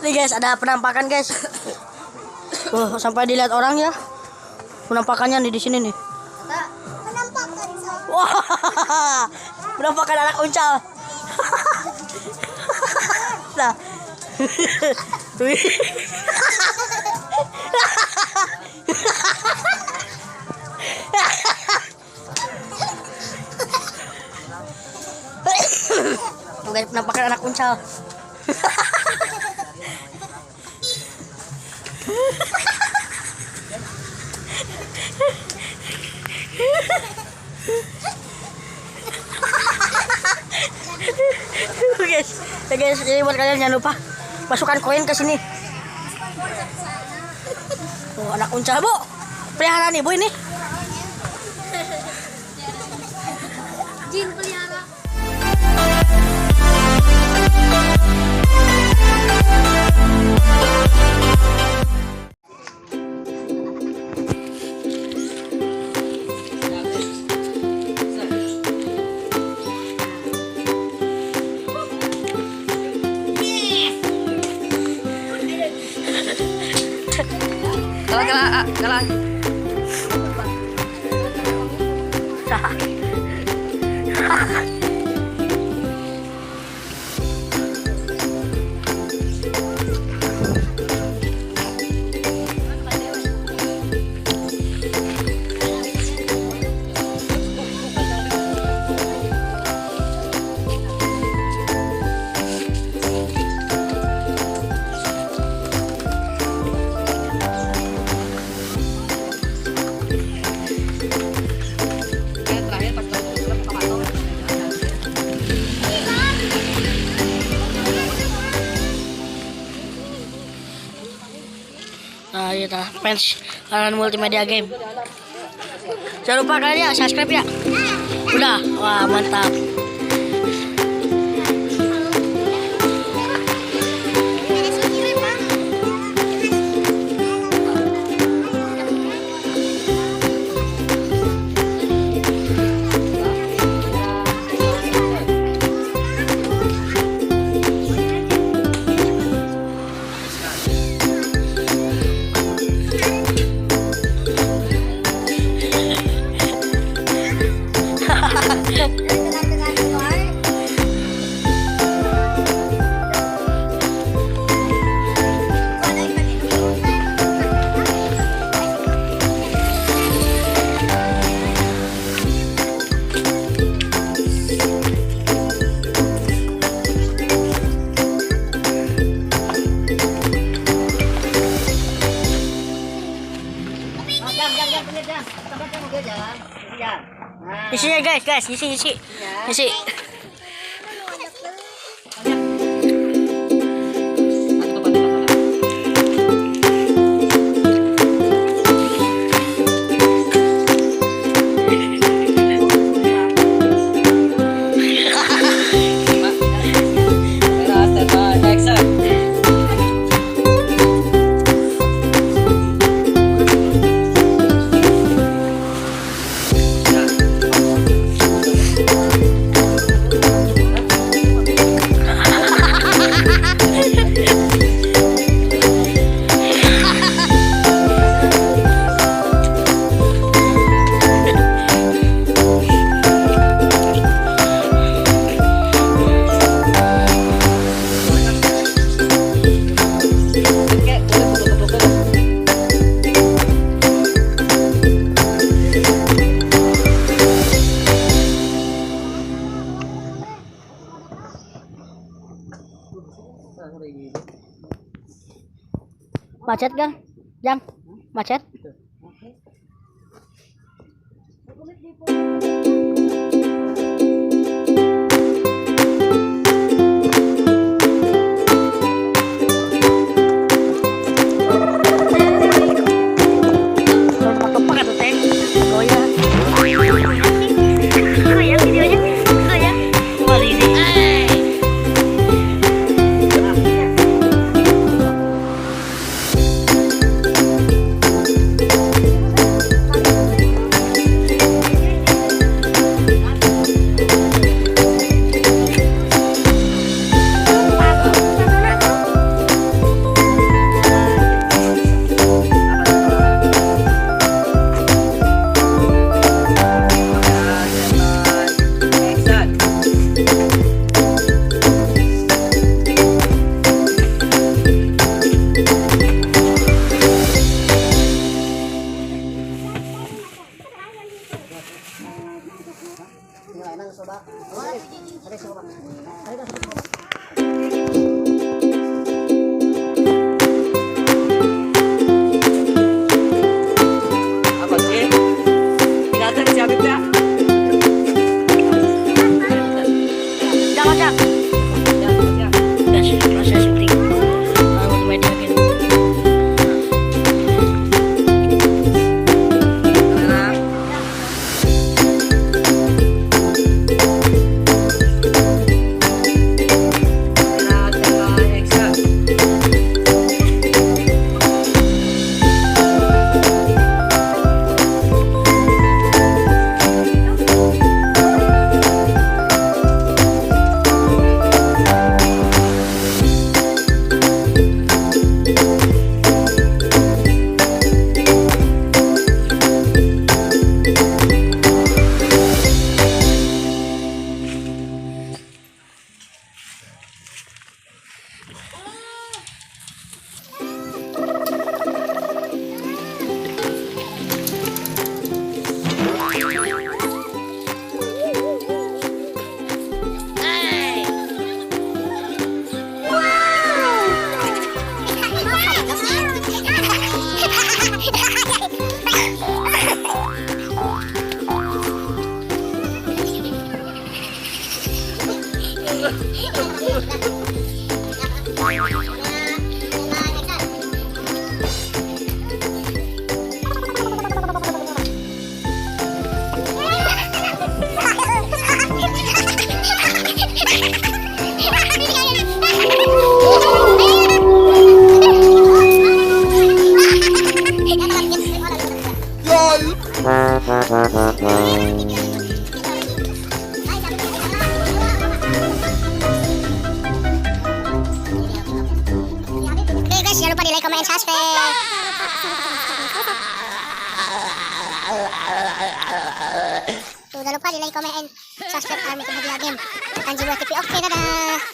Nih guys, ada penampakan guys. Sampai dilihat orang ya. Penampakannya nih di sini nih. Penampakan Wah, penampakan anak uncal. Nah. Guys, penampakan anak uncal. guys, jadi buat kalian jangan lupa masukkan koin ke sini. Tuh, anak uncal, Bu. Pelihara nih, Bu, ini. Jin pelihara. Kalah. Nah, kita fans Alan Multimedia Game. Jangan lupa kalian ya subscribe ya. Udah, wah mantap. Isinya guys, isi. Macet kan? Jam macet. and subscribe. Tuh, jangan lupa di like, comment, and subscribe kami ke Media Game. Anji buat TV. Oke, dadah.